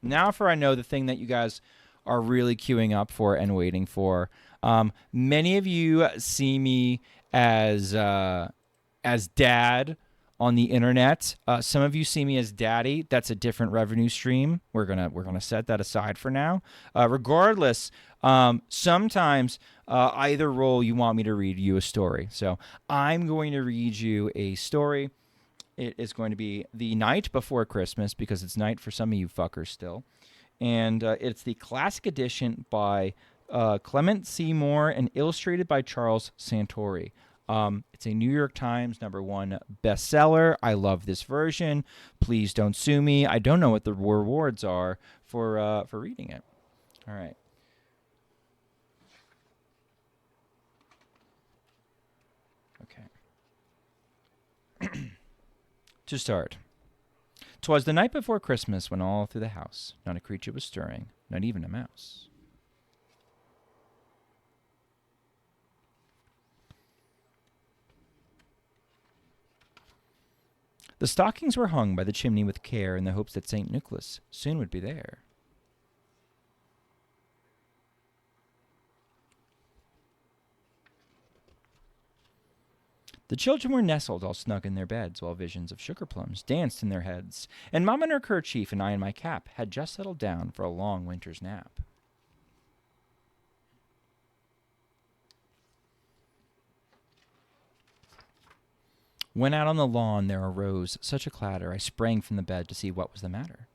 Now for I know the thing that you guys are really queuing up for and waiting for. Many of you see me as dad on the internet. Some of you see me as daddy. That's a different revenue stream. We're gonna set that aside for now. Regardless, sometimes either role you want me to read you a story. So I'm going to read you a story. It is going to be the night before Christmas because it's night for some of you fuckers still. And it's the classic edition by Clement Seymour and illustrated by Charles Santori. It's a New York Times #1 bestseller. I love this version. Please don't sue me. I don't know what the rewards are for reading it. All right. Okay. To start. 'Twas the night before Christmas when all through the house not a creature was stirring, not even a mouse. The stockings were hung by the chimney with care in the hopes that St. Nicholas soon would be there. The children were nestled all snug in their beds while visions of sugar plums danced in their heads, and Mama in her kerchief and I in my cap had just settled down for a long winter's nap. When out on the lawn there arose such a clatter, I sprang from the bed to see what was the matter.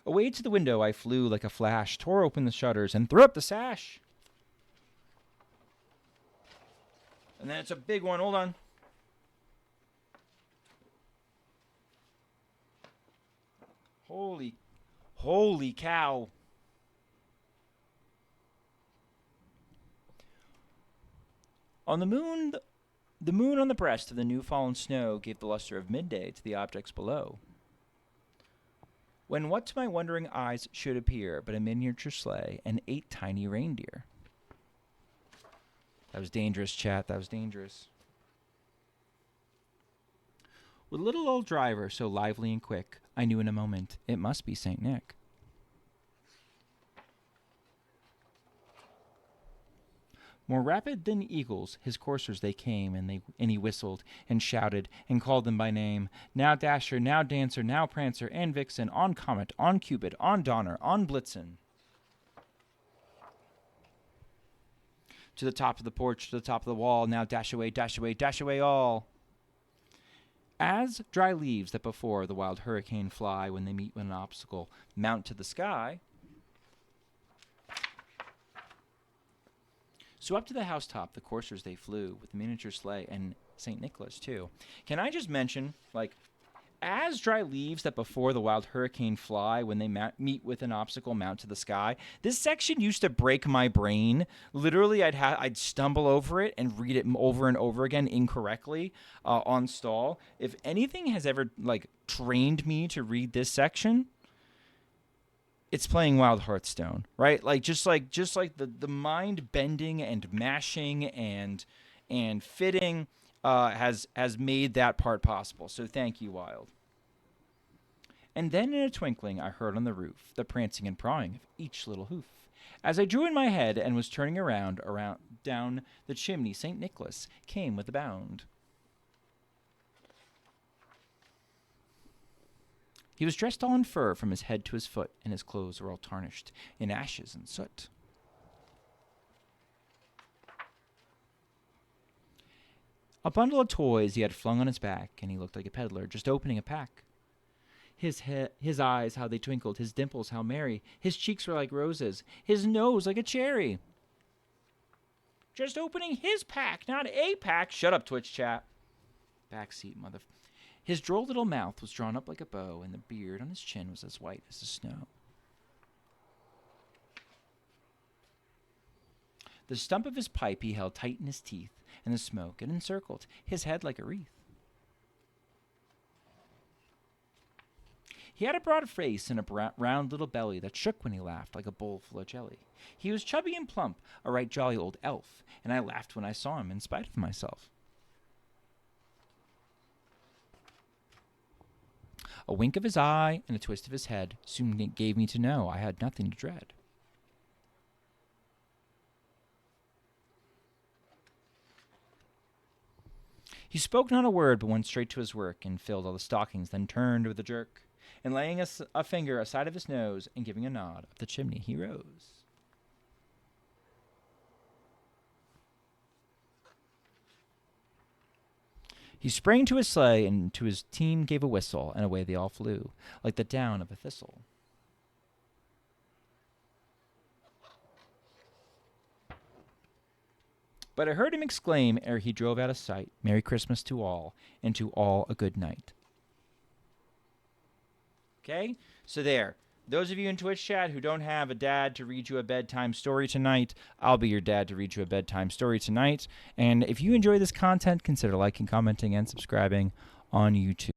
Away to the window I flew like a flash, tore open the shutters, and threw up the sash. And then it's a big one. Hold on. Holy cow. On the moon on the breast of the new fallen snow gave the luster of midday to the objects below. When what to my wondering eyes should appear but a miniature sleigh and 8 tiny reindeer. That was dangerous, chat. That was dangerous. With a little old driver so lively and quick, I knew in a moment it must be St. Nick. More rapid than eagles, his coursers they came, and he whistled and shouted and called them by name. Now Dasher, now Dancer, now Prancer, and Vixen, on Comet, on Cupid, on Donner, on Blitzen. To the top of the porch, to the top of the wall, now dash away, dash away, dash away all. As dry leaves that before the wild hurricane fly when they meet with an obstacle mount to the sky, so up to the housetop the coursers they flew, with the miniature sleigh and St. Nicholas too. Can I just mention, as dry leaves that before the wild hurricane fly when they meet with an obstacle mount to the sky, this section used to break my brain. Literally, I'd stumble over it and read it over and over again incorrectly on stall. If anything has ever trained me to read this section, it's playing Wild Hearthstone, right? Just like the mind bending and mashing and fitting has made that part possible. So thank you, Wild. And then in a twinkling I heard on the roof the prancing and pawing of each little hoof. As I drew in my head and was turning around down the chimney, St. Nicholas came with a bound. He was dressed all in fur from his head to his foot, and his clothes were all tarnished in ashes and soot. A bundle of toys he had flung on his back, and he looked like a peddler just opening a pack. His eyes, how they twinkled, his dimples, how merry, his cheeks were like roses, his nose like a cherry. Just opening his pack, not a pack. Shut up, Twitch chat. Backseat, mother. His droll little mouth was drawn up like a bow, and the beard on his chin was as white as the snow. The stump of his pipe he held tight in his teeth, and the smoke it encircled his head like a wreath. He had a broad face and a round little belly that shook when he laughed like a bowl full of jelly. He was chubby and plump, a right jolly old elf, and I laughed when I saw him in spite of myself. A wink of his eye and a twist of his head soon gave me to know I had nothing to dread. He spoke not a word, but went straight to his work and filled all the stockings, then turned with a jerk, and laying a finger aside of his nose and giving a nod, up the chimney he rose. He sprang to his sleigh and to his team gave a whistle, and away they all flew, like the down of a thistle. But I heard him exclaim ere he drove out of sight, "Merry Christmas to all, and to all a good night." Okay? So there. Those of you in Twitch chat who don't have a dad to read you a bedtime story tonight, I'll be your dad to read you a bedtime story tonight. And if you enjoy this content, consider liking, commenting, and subscribing on YouTube.